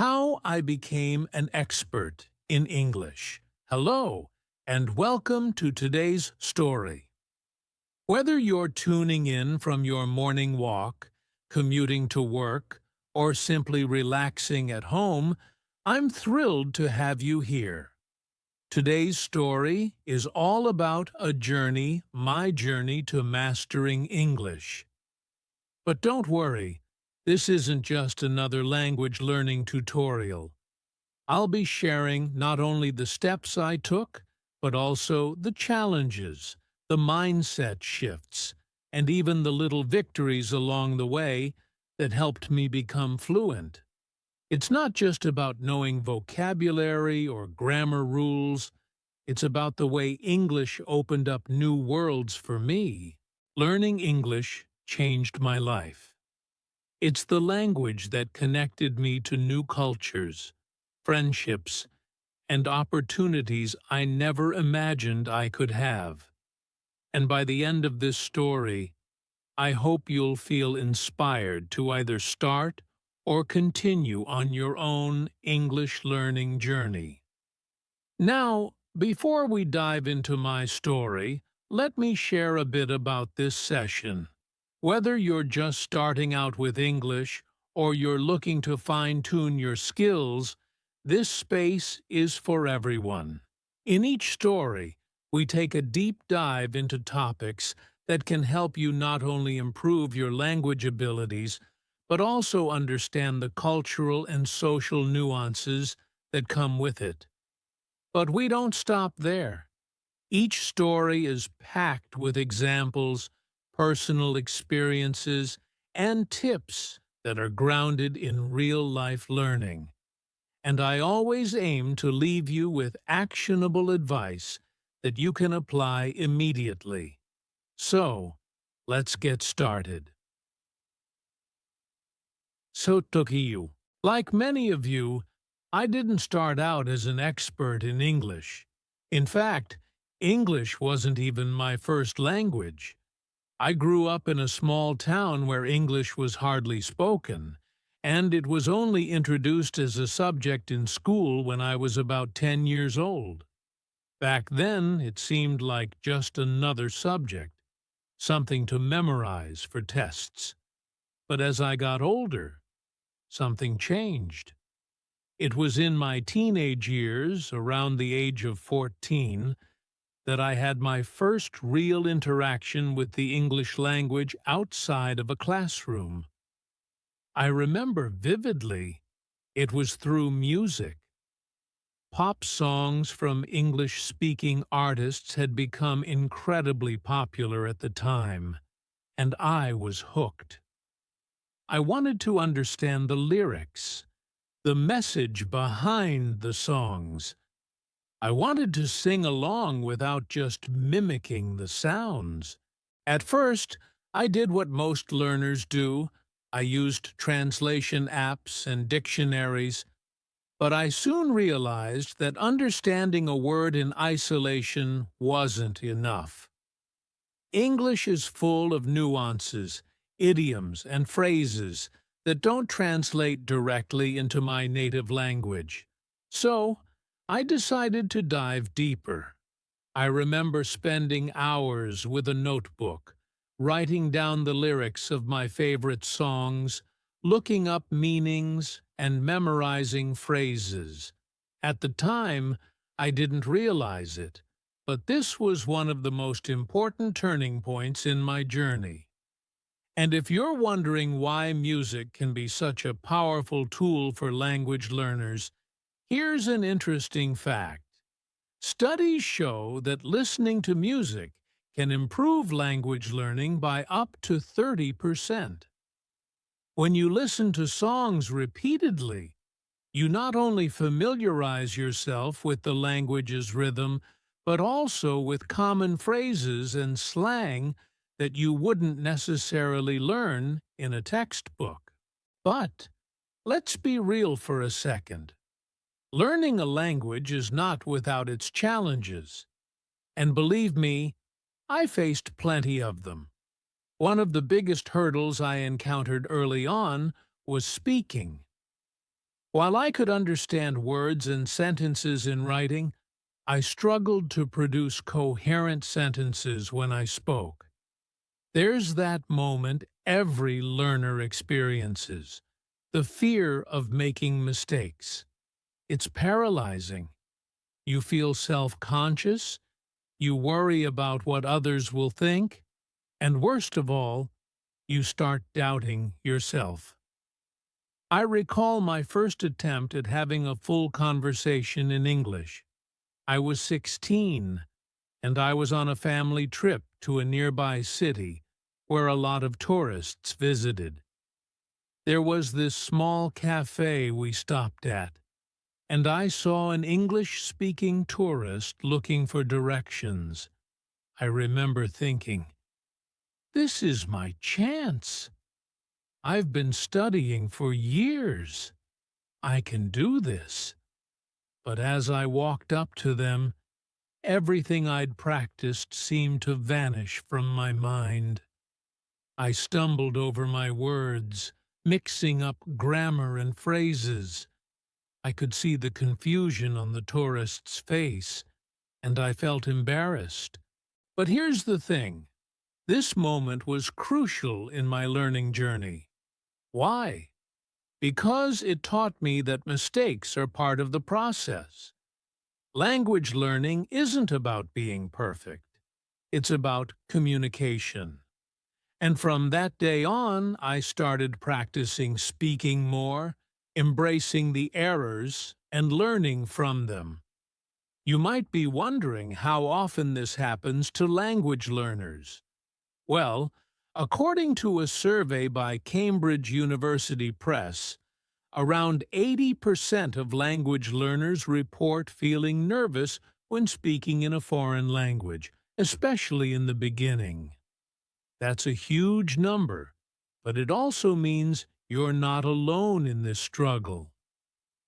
How I Became an Expert in English. Hello, and welcome to today's story. Whether you're tuning in from your morning walk, commuting to work, or simply relaxing at home, I'm thrilled to have you here. Today's story is all about my journey to mastering English. But don't worry, this isn't just another language learning tutorial. I'll be sharing not only the steps I took, but also the challenges, the mindset shifts, and even the little victories along the way that helped me become fluent. It's not just about knowing vocabulary or grammar rules, it's about the way English opened up new worlds for me. Learning English changed my life. It's the language that connected me to new cultures, friendships, and opportunities I never imagined I could have. And by the end of this story, I hope you'll feel inspired to either start or continue on your own English learning journey. Now, before we dive into my story, let me share a bit about this session. Whether you're just starting out with English or you're looking to fine-tune your skills, this space is for everyone. In each story, we take a deep dive into topics that can help you not only improve your language abilities, but also understand the cultural and social nuances that come with it. But we don't stop there. Each story is packed with examples, personal experiences, and tips that are grounded in real-life learning. And I always aim to leave you with actionable advice that you can apply immediately. So, let's get started. So, Tokiyu, like many of you, I didn't start out as an expert in English. In fact, English wasn't even my first language. I grew up in a small town where English was hardly spoken, and it was only introduced as a subject in school when I was about 10 years old. Back then, it seemed like just another subject, something to memorize for tests. But as I got older, something changed. It was in my teenage years, around the age of 14, that I had my first real interaction with the English language outside of a classroom. I remember vividly, it was through music. Pop songs from English-speaking artists had become incredibly popular at the time, and I was hooked. I wanted to understand the lyrics, the message behind the songs. I wanted to sing along without just mimicking the sounds. At first, I did what most learners do. I used translation apps and dictionaries, but I soon realized that understanding a word in isolation wasn't enough. English is full of nuances, idioms, and phrases that don't translate directly into my native language. So, I decided to dive deeper. I remember spending hours with a notebook, writing down the lyrics of my favorite songs, looking up meanings, and memorizing phrases. At the time, I didn't realize it, but this was one of the most important turning points in my journey. And if you're wondering why music can be such a powerful tool for language learners, here's an interesting fact. Studies show that listening to music can improve language learning by up to 30%. When you listen to songs repeatedly, you not only familiarize yourself with the language's rhythm, but also with common phrases and slang that you wouldn't necessarily learn in a textbook. But let's be real for a second. Learning a language is not without its challenges. And believe me, I faced plenty of them. One of the biggest hurdles I encountered early on was speaking. While I could understand words and sentences in writing, I struggled to produce coherent sentences when I spoke. There's that moment every learner experiences, the fear of making mistakes. It's paralyzing. You feel self-conscious, you worry about what others will think, and worst of all, you start doubting yourself. I recall my first attempt at having a full conversation in English. I was 16, and I was on a family trip to a nearby city where a lot of tourists visited. There was this small cafe we stopped at, and I saw an English-speaking tourist looking for directions. I remember thinking, this is my chance. I've been studying for years. I can do this. But as I walked up to them, everything I'd practiced seemed to vanish from my mind. I stumbled over my words, mixing up grammar and phrases. I could see the confusion on the tourist's face, and I felt embarrassed. But here's the thing. This moment was crucial in my learning journey. Why? Because it taught me that mistakes are part of the process. Language learning isn't about being perfect. It's about communication. And from that day on, I started practicing speaking more, embracing the errors, and learning from them. You might be wondering how often this happens to language learners. Well, according to a survey by Cambridge University Press, around 80% of language learners report feeling nervous when speaking in a foreign language, especially in the beginning. That's a huge number, but it also means you're not alone in this struggle.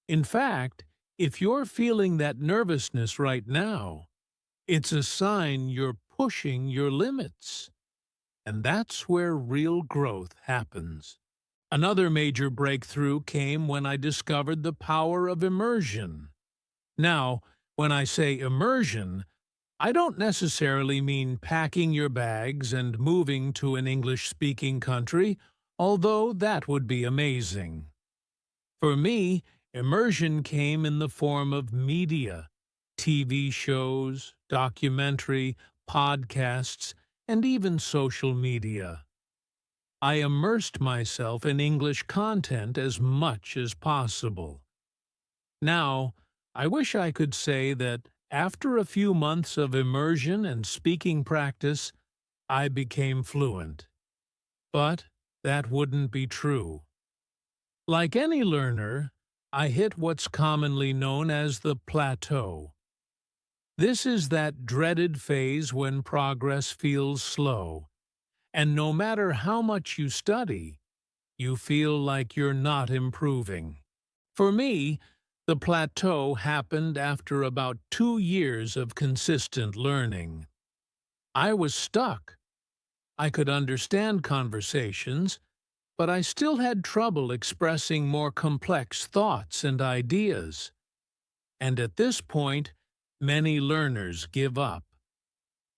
In fact, if you're feeling that nervousness right now, it's a sign you're pushing your limits. And that's where real growth happens. Another major breakthrough came when I discovered the power of immersion. Now, when I say immersion, I don't necessarily mean packing your bags and moving to an English-speaking country, although that would be amazing. For me, immersion came in the form of media, TV shows, documentary, podcasts, and even social media. I immersed myself in English content as much as possible. Now, I wish I could say that after a few months of immersion and speaking practice, I became fluent. But that wouldn't be true. Like any learner, I hit what's commonly known as the plateau. This is that dreaded phase when progress feels slow, and no matter how much you study, you feel like you're not improving. For me, the plateau happened after about 2 years of consistent learning. I was stuck. I could understand conversations, but I still had trouble expressing more complex thoughts and ideas. And at this point, many learners give up.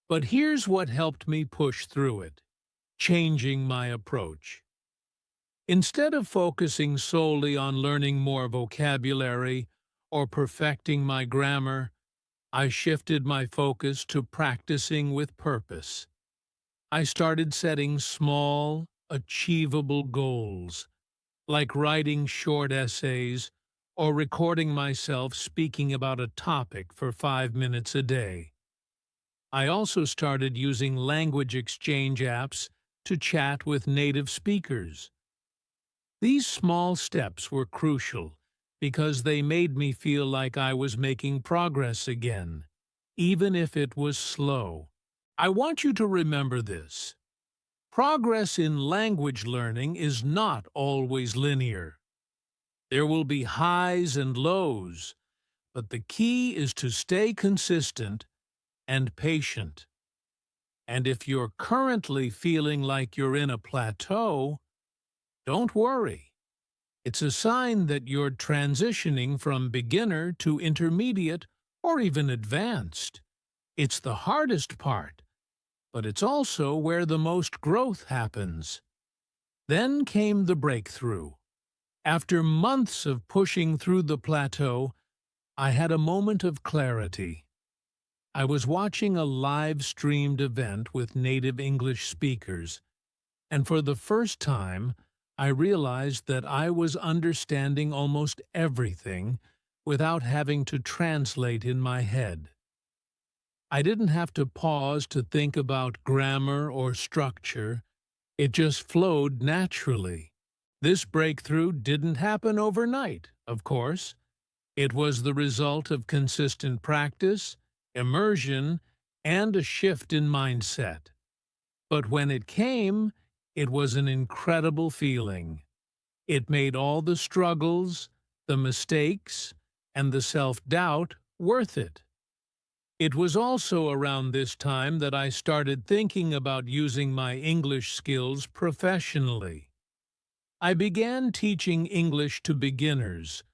But here's what helped me push through it: changing my approach. Instead of focusing solely on learning more vocabulary or perfecting my grammar, I shifted my focus to practicing with purpose. I started setting small, achievable goals, like writing short essays or recording myself speaking about a topic for 5 minutes a day. I also started using language exchange apps to chat with native speakers. These small steps were crucial because they made me feel like I was making progress again, even if it was slow. I want you to remember this. Progress in language learning is not always linear. There will be highs and lows, but the key is to stay consistent and patient. And if you're currently feeling like you're in a plateau, don't worry. It's a sign that you're transitioning from beginner to intermediate or even advanced. It's the hardest part, but it's also where the most growth happens. Then came the breakthrough. After months of pushing through the plateau, I had a moment of clarity. I was watching a live-streamed event with native English speakers, and for the first time, I realized that I was understanding almost everything without having to translate in my head. I didn't have to pause to think about grammar or structure. It just flowed naturally. This breakthrough didn't happen overnight, of course. It was the result of consistent practice, immersion, and a shift in mindset. But when it came, it was an incredible feeling. It made all the struggles, the mistakes, and the self-doubt worth it. It was also around this time that I started thinking about using my English skills professionally. I began teaching English to beginners,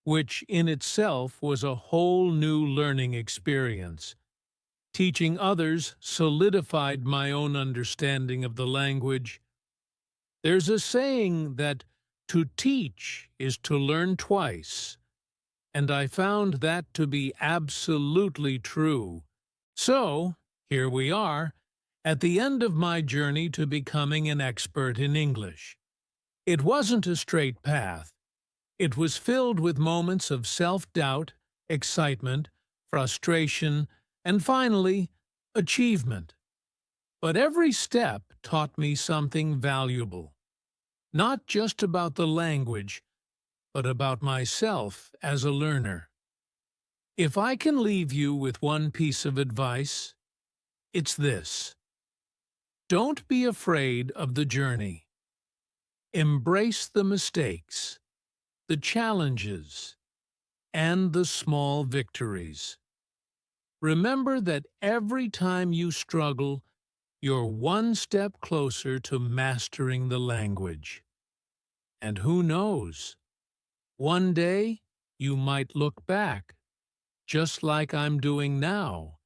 which in itself was a whole new learning experience. Teaching others solidified my own understanding of the language. There's a saying that to teach is to learn twice, and I found that to be absolutely true. So, here we are, at the end of my journey to becoming an expert in English. It wasn't a straight path. It was filled with moments of self-doubt, excitement, frustration, and finally, achievement. But every step taught me something valuable, not just about the language, but about myself as a learner. If I can leave you with one piece of advice, it's this. Don't be afraid of the journey. Embrace the mistakes, the challenges, and the small victories. Remember that every time you struggle, you're one step closer to mastering the language. And who knows? One day, you might look back, just like I'm doing now,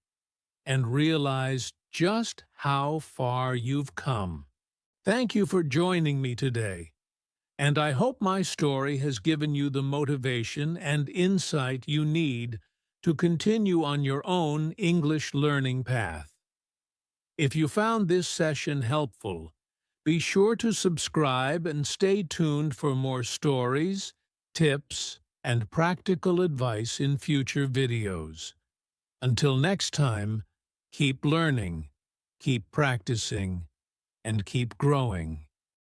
and realize just how far you've come. Thank you for joining me today, and I hope my story has given you the motivation and insight you need to continue on your own English learning path. If you found this session helpful, be sure to subscribe and stay tuned for more stories, tips, and practical advice in future videos. Until next time, keep learning, keep practicing, and keep growing.